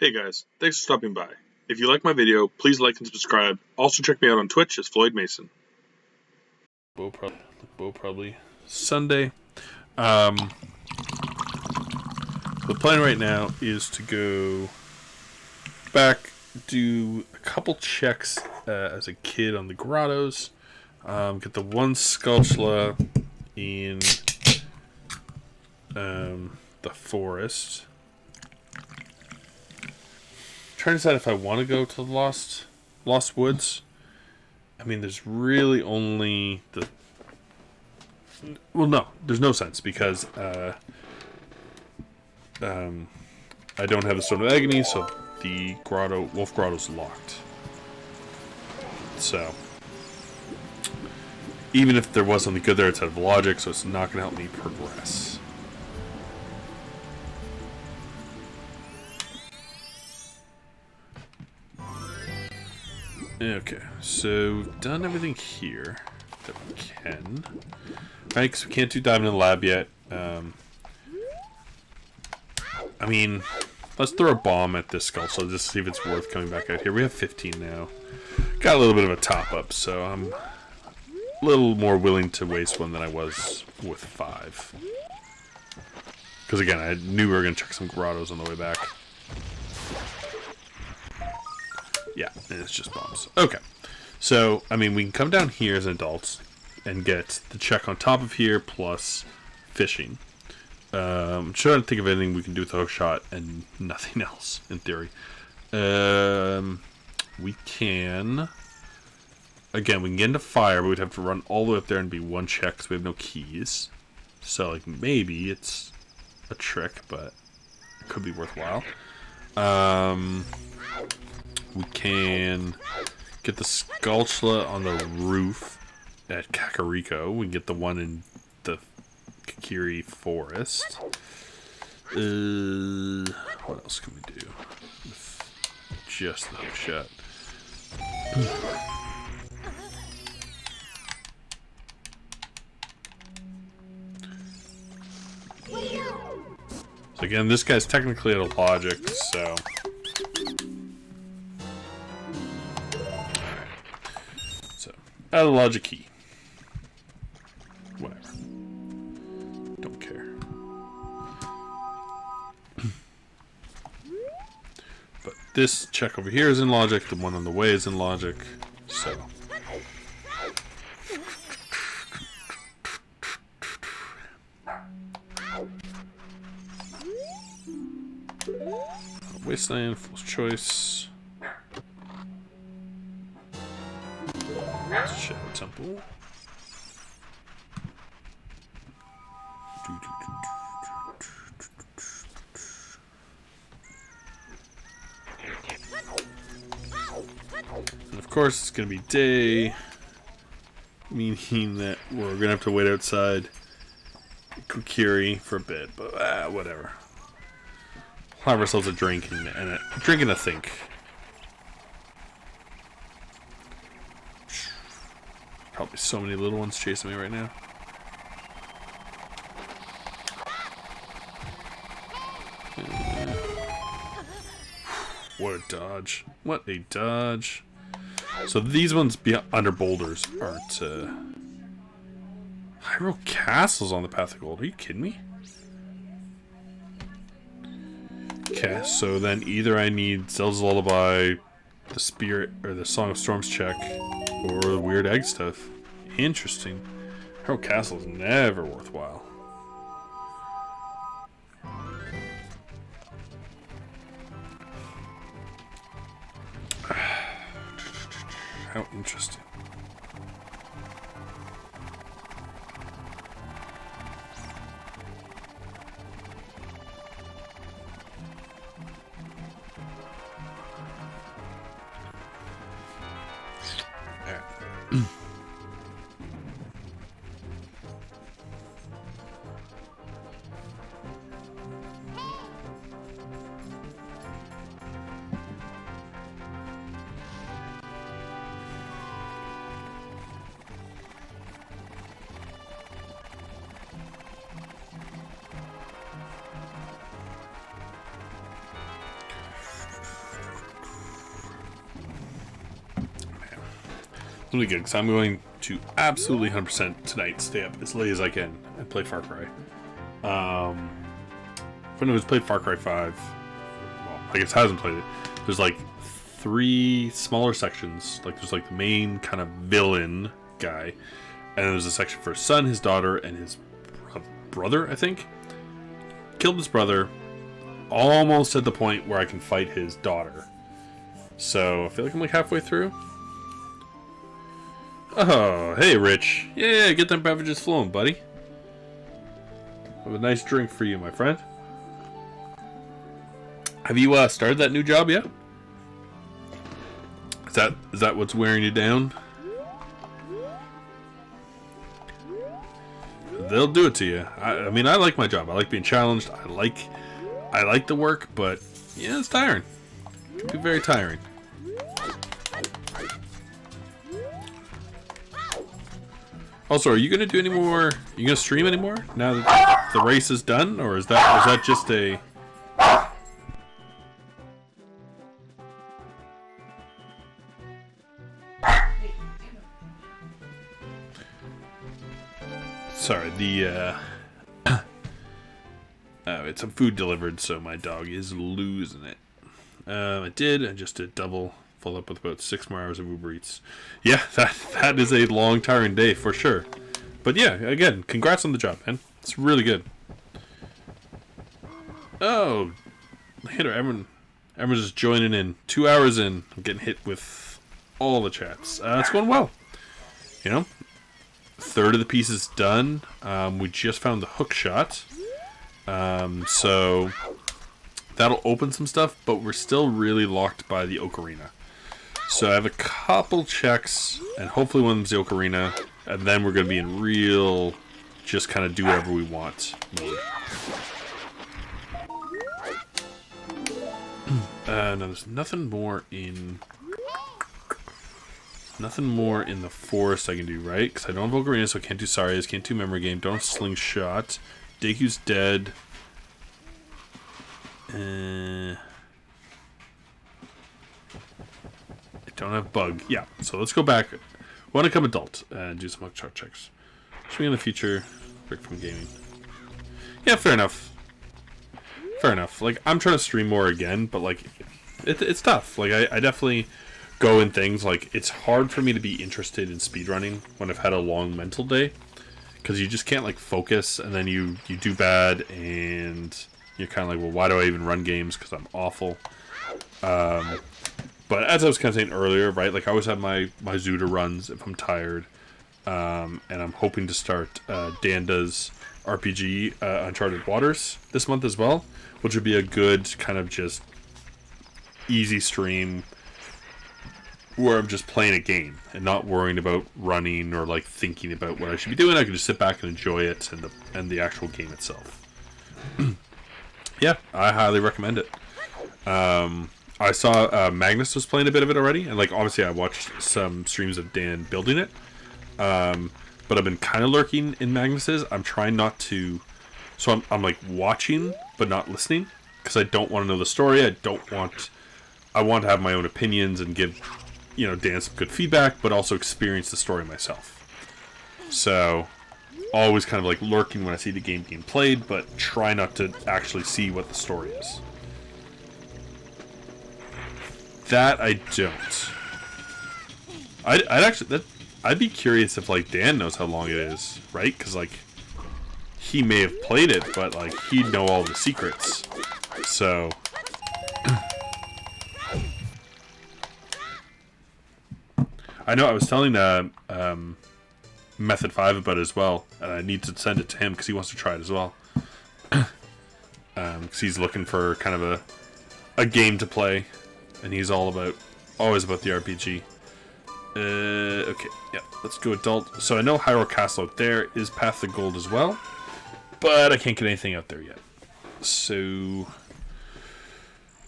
Hey guys, thanks for stopping by. If you like my video, please like and subscribe. Also check me out on Twitch as Floyd Mason. Probably Sunday. The plan right now is to go back, do a couple checks as a kid on the grottos, get the one Sculptula in the forest. Trying to decide if I want to go to the Lost Woods. I mean, there's really only the... Well, no, there's no sense because I don't have the Stone of Agony, so the Wolf Grotto's locked. So, even if there was something good there, it's out of logic, so it's not going to help me progress. Okay, so we've done everything here that we can. Right, because we can't do Diamond in the Lab yet. I mean, let's throw a bomb at this skull, so just see if it's worth coming back out here. We have 15 now. Got a little bit of a top-up, so I'm a little more willing to waste one than I was with 5. Because again, I knew we were going to check some grottos on the way back. Yeah, and it's just bombs. Okay. So, I mean, we can come down here as adults and get the check on top of here plus fishing. I'm trying to think of anything we can do with the hook shot and nothing else, in theory. We can... Again, we can get into fire, but we'd have to run all the way up there and be one check because we have no keys. So, like, maybe it's a trick, but it could be worthwhile. We can get the Sculptula on the roof at Kakariko. We can get the one in the Kakiri Forest. What else can we do with just the hook shot? So again, this guy's technically out of logic, so... Out of logic key. Whatever. Don't care. But this check over here is in logic. The one on the way is in logic. So. Wasteland, Fool's Choice. Shadow Temple. And of course, it's going to be day, meaning that we're going to have to wait outside Kokiri for a bit, but whatever. We'll have ourselves a drink and a think. Probably so many little ones chasing me right now. What a dodge. What a dodge. So these ones under boulders aren't... Hyrule Castle's on the path of gold. Are you kidding me? Okay, so then either I need Zelda's Lullaby, the Spirit, or the Song of Storms check, or the weird egg stuff. Interesting. Hyrule Castle is never worthwhile. How interesting. really good, because I'm going to absolutely 100% tonight stay up as late as I can and play Far Cry. If anyone who's played Far Cry 5, well, I guess hasn't played it, there's like 3 smaller sections. Like there's like the main kind of villain guy, and there's a section for his son, his daughter, and his brother, I think. Killed his brother, almost at the point where I can fight his daughter. So I feel like I'm like halfway through. Oh, hey Rich. Yeah, get them beverages flowing, buddy. Have a nice drink for you, my friend. Have you started that new job yet? Is that what's wearing you down? They'll do it to you. I mean, I like my job. I like being challenged. I like the work, but yeah, it's tiring. It can be very tiring. Also, are you gonna do any more? Are you gonna stream anymore now that the race is done, or is that just a? Sorry, it's some food delivered, so my dog is losing it. I just did double, followed up with about 6 more hours of Uber Eats. Yeah, that is a long, tiring day for sure. But yeah, again, congrats on the job, man. It's really good. Oh, later, everyone's just joining in. 2 hours in, I'm getting hit with all the chats. It's going well. You know, a third of the piece is done. We just found the hook shot. So that'll open some stuff, but we're still really locked by the Ocarina. So I have a couple checks, and hopefully one of them's the Ocarina, and then we're going to be in real, just kind of do whatever we want mode. No, there's nothing more in the forest I can do, right? Because I don't have Ocarina, so I can't do Sarias, can't do Memory Game, don't have Slingshot. Deku's dead. I don't have Bug. Yeah, so let's go back. Want to become adult and do some hook chart checks. Swing in the future. Break from gaming. Yeah, fair enough. Fair enough. Like, I'm trying to stream more again, but like, it's tough. Like, I definitely go in things like it's hard for me to be interested in speedrunning when I've had a long mental day. Because you just can't, like, focus, and then you do bad, and you're kind of like, well, why do I even run games? Because I'm awful. But as I was kind of saying earlier, right, like, I always have my Zuda runs if I'm tired. And I'm hoping to start Danda's RPG, Uncharted Waters, this month as well, which would be a good kind of just easy stream where I'm just playing a game and not worrying about running or like thinking about what I should be doing. I can just sit back and enjoy it and the actual game itself. Yeah, I highly recommend it. I saw Magnus was playing a bit of it already, and like obviously I watched some streams of Dan building it. But I've been kind of lurking in Magnus's. I'm trying not to, so I'm like watching but not listening because I don't want to know the story. I want to have my own opinions and give, you know, Dan some good feedback, but also experience the story myself. So, always kind of like lurking when I see the game being played, but try not to actually see what the story is. That I don't. I'd be curious if like Dan knows how long it is, right? Because like he may have played it, but like he'd know all the secrets. So. I know I was telling Method 5 about it as well, and I need to send it to him because he wants to try it as well. Because he's looking for kind of a game to play, and he's always about the RPG. Okay, yeah, let's go adult. So I know Hyrule Castle out there is Path to Gold as well, but I can't get anything out there yet. So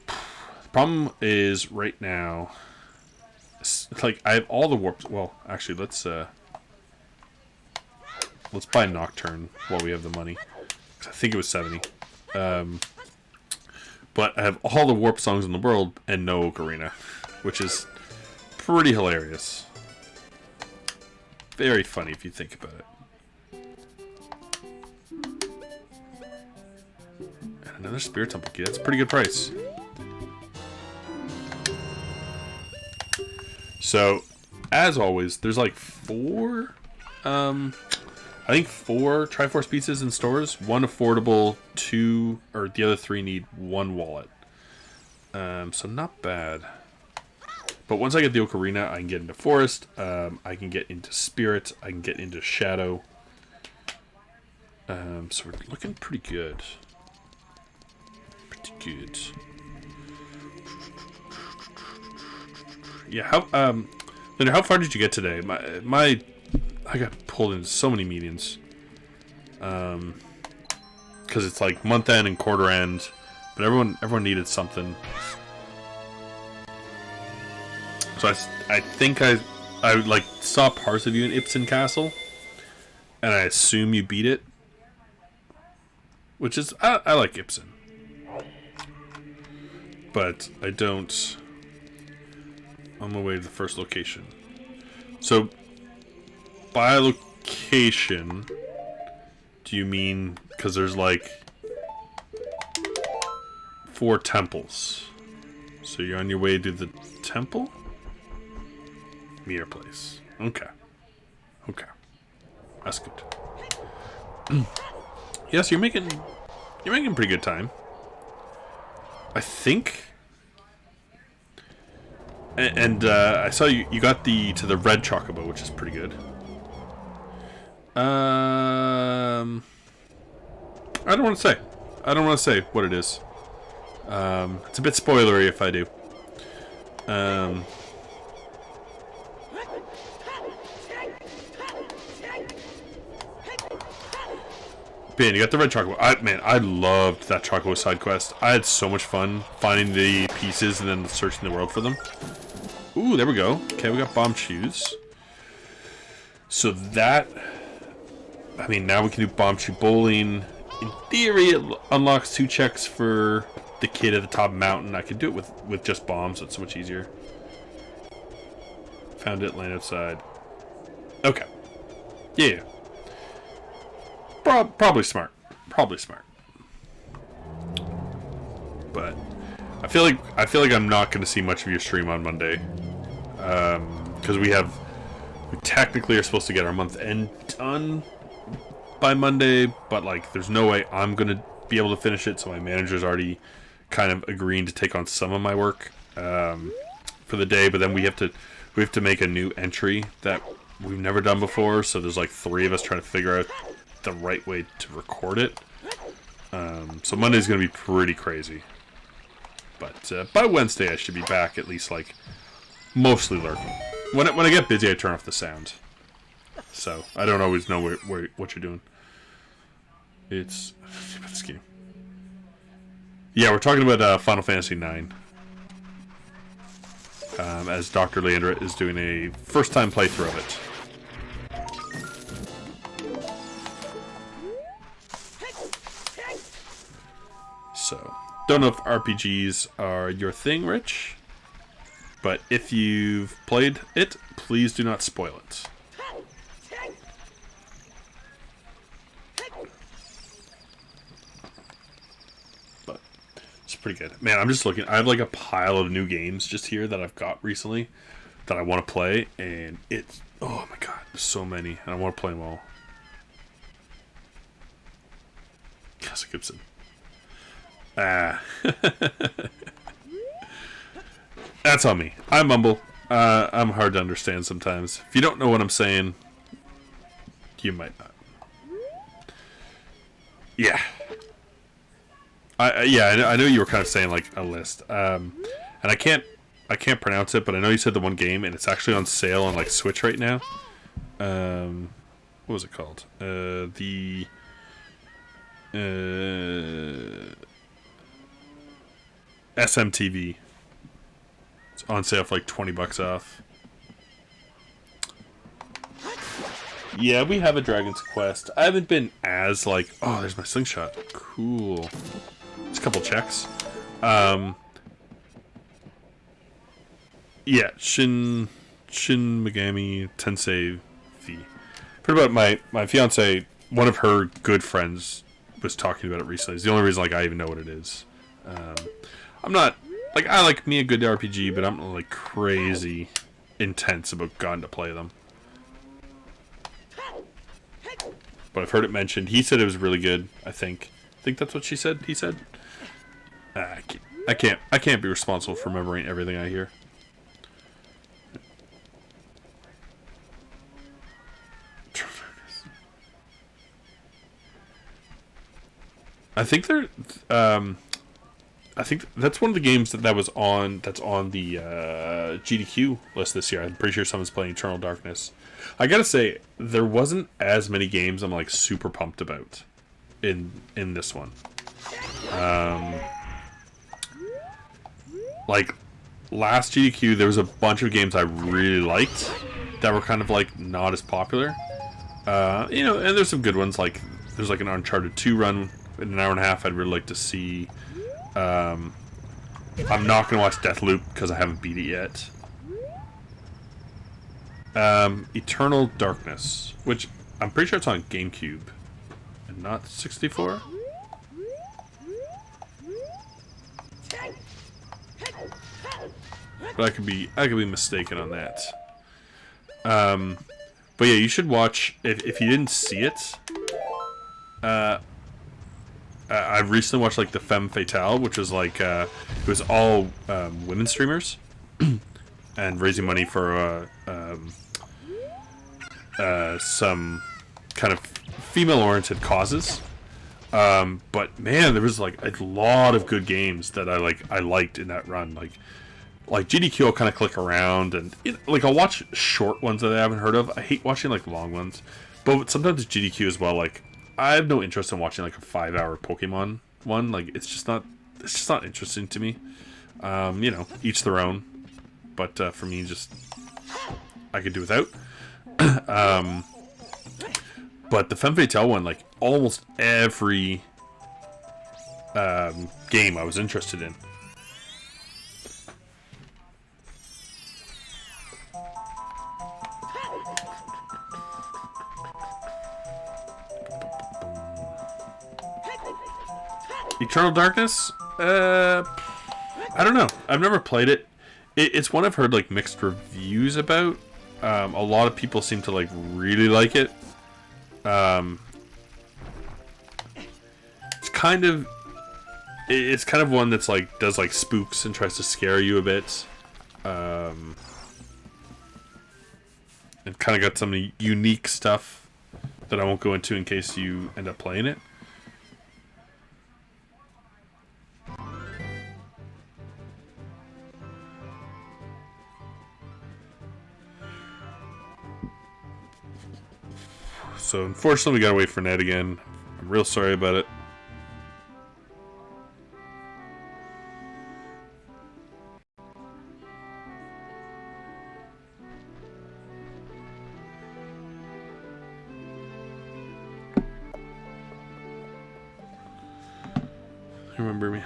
the problem is right now, like I have all the warps. Well, actually, let's buy Nocturne while we have the money. I think it was 70. But I have all the warp songs in the world and no Ocarina, which is pretty hilarious. very funny if you think about it. And another Spirit Temple key. That's a pretty good price. So, as always, there's like 4... I think 4 Triforce pieces in stores. 1 affordable, 2... Or the other 3 need 1 wallet. So not bad. But once I get the Ocarina, I can get into Forest. I can get into Spirit. I can get into Shadow. So we're looking pretty good. Pretty good. Yeah, Linda, how far did you get today? I got pulled into so many meetings. Because it's like month end and quarter end, but everyone needed something. So I think I like saw parts of you in Ipsen Castle, and I assume you beat it. Which is I like Ipsen, but I don't. On my way to the first location. So, by location, do you mean because there's like 4 temples? So you're on your way to the temple? Mirror place. Okay. Okay. That's good. Yes, you're making pretty good time. I think. And I saw you got to the red chocobo, which is pretty good. I don't want to say. I don't want to say what it is. It's a bit spoilery if I do. Ben, you got the red chocobo. Man, I loved that chocobo side quest. I had so much fun finding the pieces and then searching the world for them. Ooh, there we go. Okay, we got bomb shoes. So that... I mean, now we can do bomb shoe bowling. In theory, it unlocks 2 checks for the kid at the top mountain. I could do it with just bombs, so it's so much easier. Found it, land outside. Okay. Yeah. Probably smart. Probably smart. But I feel like I'm not going to see much of your stream on Monday, because we technically are supposed to get our month end done by Monday, but like there's no way I'm going to be able to finish it. So my manager's already kind of agreeing to take on some of my work for the day, but then we have to make a new entry that we've never done before. So there's like 3 of us trying to figure out the right way to record it. So Monday's gonna be pretty crazy, but by Wednesday I should be back, at least like mostly lurking. When I get busy, I turn off the sound, so I don't always know what you're doing. It's this game. Yeah, we're talking about Final Fantasy IX, as Dr. Leandra is doing a first-time playthrough of it. So, don't know if RPGs are your thing, Rich, but if you've played it, please do not spoil it. But it's pretty good. Man, I'm just looking. I have like a pile of new games just here that I've got recently that I want to play, and it's, oh my god, there's so many, and I want to play them all. Casa Gibson. That's on me. I mumble. I'm hard to understand sometimes. If you don't know what I'm saying, you might not. Yeah. I know you were kind of saying like a list. And I can't pronounce it, but I know you said the one game, and it's actually on sale on like Switch right now. What was it called? SMTV. It's on sale for like $20 off. Yeah, we have a Dragon's Quest. I haven't been as like, oh, there's my slingshot. Cool. It's a couple checks. Yeah, Shin Megami Tensei V. Heard about my fiance. One of her good friends was talking about it recently. It's the only reason like I even know what it is. I'm not like I like me a good RPG, but I'm not like crazy intense about going to play them. But I've heard it mentioned. He said it was really good. I think that's what she said. He said. I can't be responsible for remembering everything I hear. I think they're. I think that's one of the games that was on. That's on the GDQ list this year. I'm pretty sure someone's playing Eternal Darkness. I gotta say, there wasn't as many games I'm like super pumped about in this one. Like last GDQ, there was a bunch of games I really liked that were kind of like not as popular. You know, and there's some good ones. Like there's like an Uncharted 2 run in an hour and a half. I'd really like to see. I'm not gonna watch Deathloop because I haven't beat it yet. Eternal Darkness, which I'm pretty sure it's on GameCube and not 64. But I could be mistaken on that. But yeah, you should watch if you didn't see it. I've recently watched like the Femme Fatale, which was like it was all women streamers and raising money for some kind of female-oriented causes. But man, there was like a lot of good games that I liked in that run. Like GDQ, I'll kind of click around and like I'll watch short ones that I haven't heard of. I hate watching like long ones, but sometimes GDQ as well. Like I have no interest in watching like a 5-hour Pokemon one. Like it's just not interesting to me. You know, each their own. But for me, just I could do without. But the Femme Fatale one, like almost every game I was interested in. Eternal Darkness? I don't know. I've never played it. It's one I've heard like mixed reviews about. A lot of people seem to like really like it. It's kind of one that's like does like spooks and tries to scare you a bit. And kind of got some unique stuff that I won't go into in case you end up playing it. So unfortunately we gotta wait for Ned again. I'm real sorry about it. Remember me.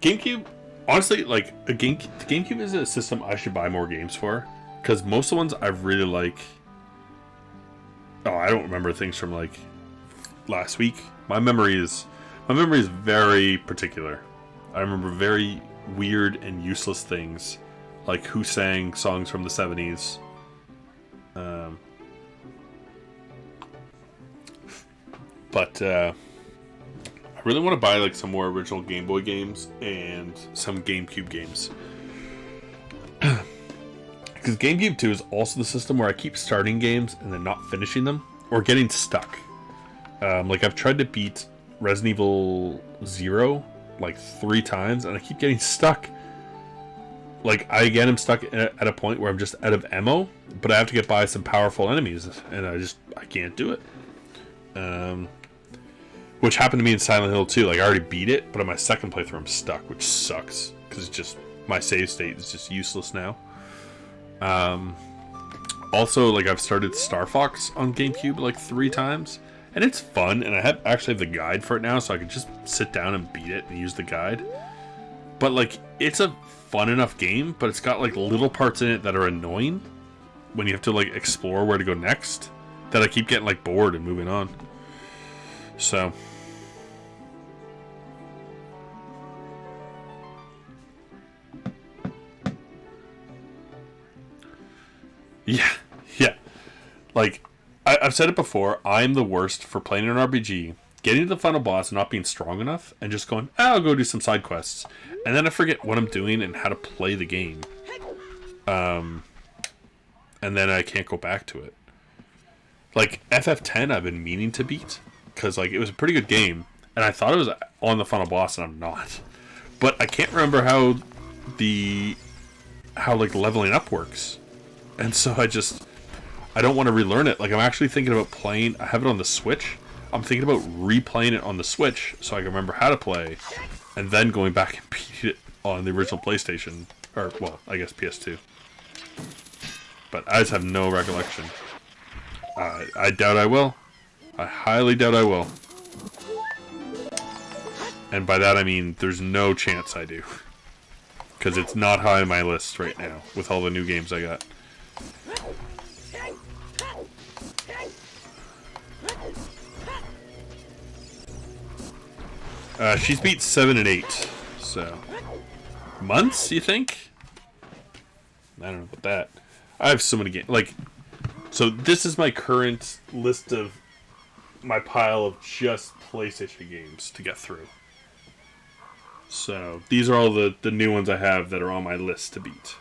GameCube, honestly, like the GameCube is a system I should buy more games for, because most of the ones I really like. Oh, I don't remember things from like last week. My memory is very particular. I remember very weird and useless things, like who sang songs from the 70s. But I really want to buy like some more original Game Boy games and some GameCube games. Because GameCube 2 is also the system where I keep starting games and then not finishing them, or getting stuck. Like I've tried to beat Resident Evil 0 like 3 times and I keep getting stuck. Like I again am stuck at a point where I'm just out of ammo, but I have to get by some powerful enemies and I can't do it. Which happened to me in Silent Hill 2. Like I already beat it, but on my second playthrough I'm stuck, which sucks because it's just my save state is just useless now. Also, like I've started Star Fox on GameCube like 3 times, and it's fun. And I actually have the guide for it now, so I can just sit down and beat it and use the guide. But, like, it's a fun enough game, but it's got, like, little parts in it that are annoying when you have to, like, explore where to go next, that I keep getting, like, bored and moving on. So... Yeah. Like, I've said it before, I'm the worst for playing an RPG, getting to the final boss and not being strong enough, and just going, I'll go do some side quests. And then I forget what I'm doing and how to play the game. And then I can't go back to it. Like, FF10 I've been meaning to beat, because, like, it was a pretty good game, and I thought it was on the final boss, and I'm not. But I can't remember how like, leveling up works. And so I don't want to relearn it. Like, I'm actually thinking about playing... I have it on the Switch. I'm thinking about replaying it on the Switch so I can remember how to play, and then going back and beat it on the original PlayStation. Or, well, I guess PS2. But I just have no recollection. I doubt I will. I highly doubt I will. And by that I mean there's no chance I do. Because it's not high on my list right now with all the new games I got. She's beat 7 and 8, so... Months, you think? I don't know about that. I have so many games. Like, so this is my current list of my pile of just PlayStation games to get through. So, these are all the new ones I have that are on my list to beat.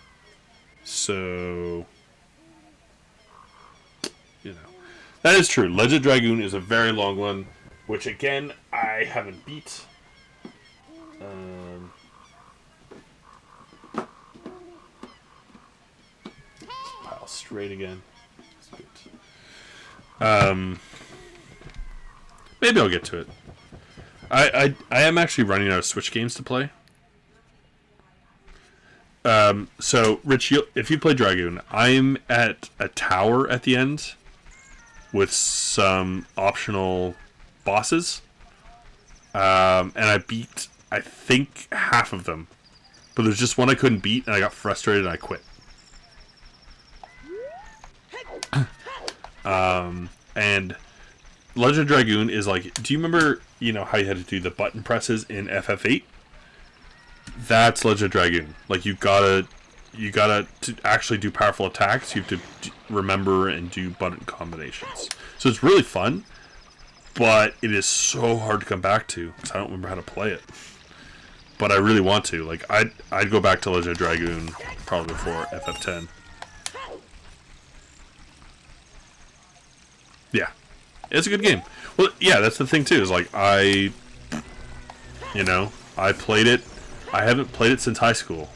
So... You know. That is true. Legend of Dragoon is a very long one, which, again, I haven't beat. Pile straight again. That's good. Maybe I'll get to it. I am actually running out of Switch games to play. So, Rich, if you play Dragoon, I'm at a tower at the end with some optional bosses. And I beat, I think, half of them. But there's just one I couldn't beat, and I got frustrated and I quit. And Legend of Dragoon is like, do you remember, how you had to do the button presses in FF8? That's Legend of Dragoon. Like, you gotta to actually do powerful attacks, you have to remember and do button combinations. So it's really fun, but it is so hard to come back to because I don't remember how to play it. But I really want to. Like, I'd go back to Legend of Dragoon probably before FF10. Yeah, it's a good game. Well, yeah, that's the thing too. Is like I played it. I haven't played it since high school.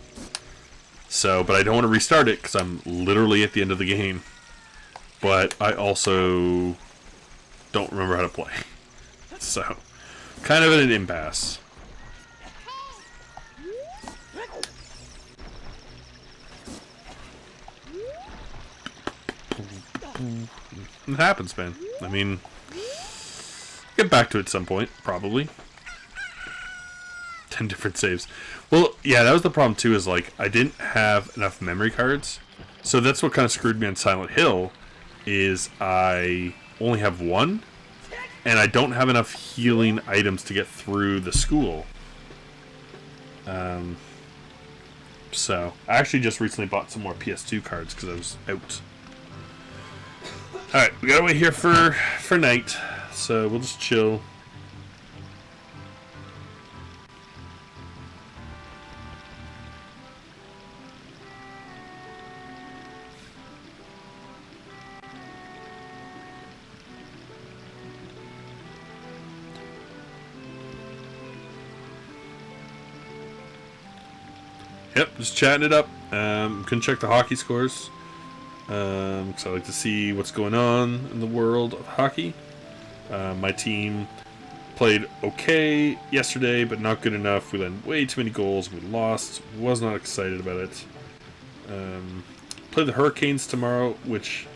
So, but I don't want to restart it because I'm literally at the end of the game. But I also don't remember how to play. So, kind of at an impasse. It happens, man. I mean, get back to it at some point, probably. 10 different saves. Well, yeah, that was the problem too, is like, I didn't have enough memory cards. So that's what kind of screwed me on Silent Hill, is I only have one, and I don't have enough healing items to get through the school. So, I actually just recently bought some more PS2 cards because I was out. Alright, we gotta wait here for night, so we'll just chill. Yep, just chatting it up. Couldn't check the hockey scores. Because I like to see what's going on in the world of hockey. My team played okay yesterday, but not good enough. We let way too many goals. We lost. Was not excited about it. Play the Hurricanes tomorrow, which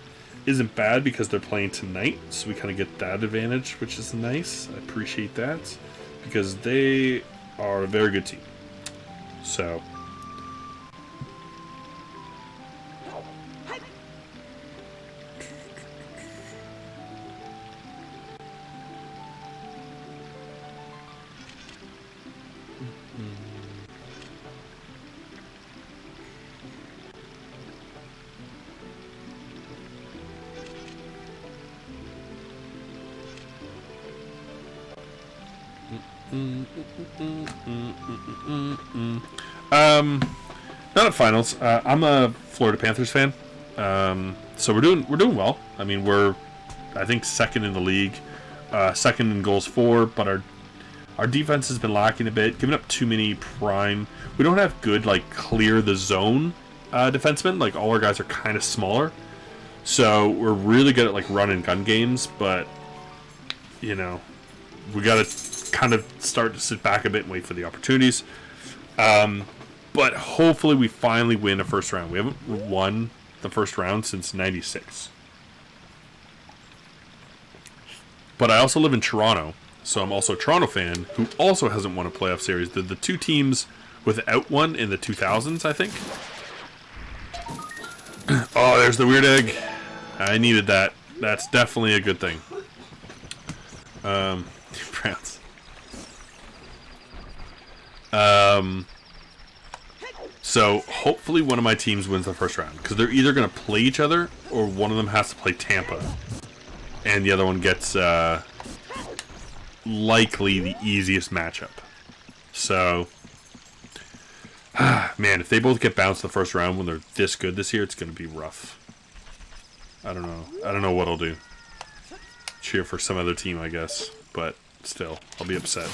isn't bad because they're playing tonight. So we kind of get that advantage, which is nice. I appreciate that because they are a very good team. So. Not at finals. I'm a Florida Panthers fan, so we're doing well. I mean, we're I think second in the league, second in goals for, but our defense has been lacking a bit, giving up too many prime. We don't have good like clear the zone defensemen. Like all our guys are kind of smaller, so we're really good at like run and gun games, but you know we got to kind of start to sit back a bit and wait for the opportunities. But hopefully we finally win a first round. We haven't won the first round since '96. But I also live in Toronto, so I'm also a Toronto fan who also hasn't won a playoff series. The two teams without one in the 2000s, I think. Oh, there's the weird egg. I needed that. That's definitely a good thing. Browns. So hopefully one of my teams wins the first round, because they're either going to play each other or one of them has to play Tampa, and the other one gets likely the easiest matchup. So, man, if they both get bounced the first round when they're this good this year, it's going to be rough. I don't know what I'll do. Cheer for some other team, I guess, but still, I'll be upset.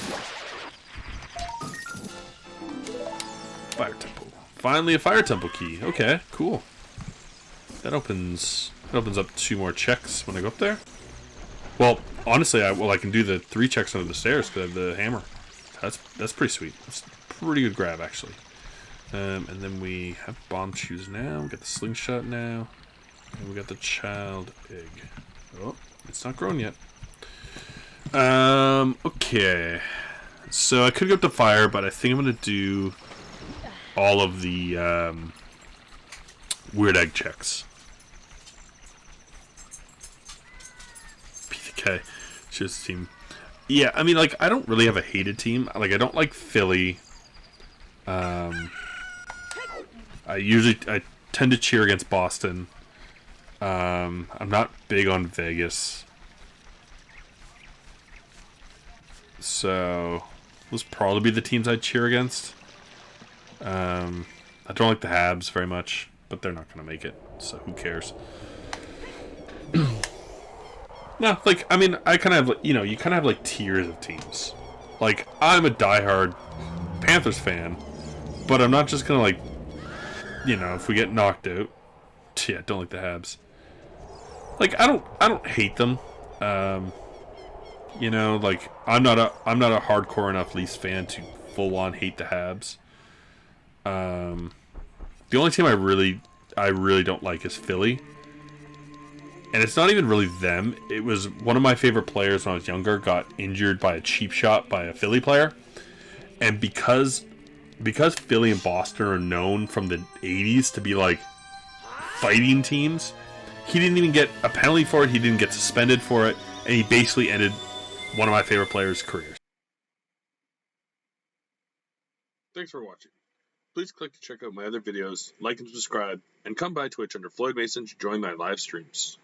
Fire Temple. Finally a Fire Temple key. Okay, cool. That opens up 2 more checks when I go up there. Well, honestly, I can do the 3 checks under the stairs because I have the hammer. That's pretty sweet. That's a pretty good grab, actually. And then we have bomb shoes now. We got the slingshot now. And we got the child egg. Oh, it's not grown yet. Okay. So I could go up to fire, but I think I'm going to do all of the weird egg checks. PK. Choose the team. Yeah, I mean, like, I don't really have a hated team. Like, I don't like Philly. I tend to cheer against Boston. I'm not big on Vegas. So, those probably be the teams I'd cheer against. I don't like the Habs very much, but they're not going to make it, so who cares? No, like, I mean, I kind of have, you kind of have, like, tiers of teams. Like, I'm a diehard Panthers fan, but I'm not just going to, like, if we get knocked out, yeah, don't like the Habs. Like, I don't hate them. Like, I'm not a hardcore enough Leafs fan to full on hate the Habs. The only team I really don't like is Philly. And it's not even really them. It was one of my favorite players when I was younger got injured by a cheap shot by a Philly player. And because Philly and Boston are known from the 80s to be like fighting teams, he didn't even get a penalty for it. He didn't get suspended for it. And he basically ended one of my favorite players' careers. Thanks for watching. Please click to check out my other videos, like and subscribe, and come by Twitch under Floyd Mason to join my live streams.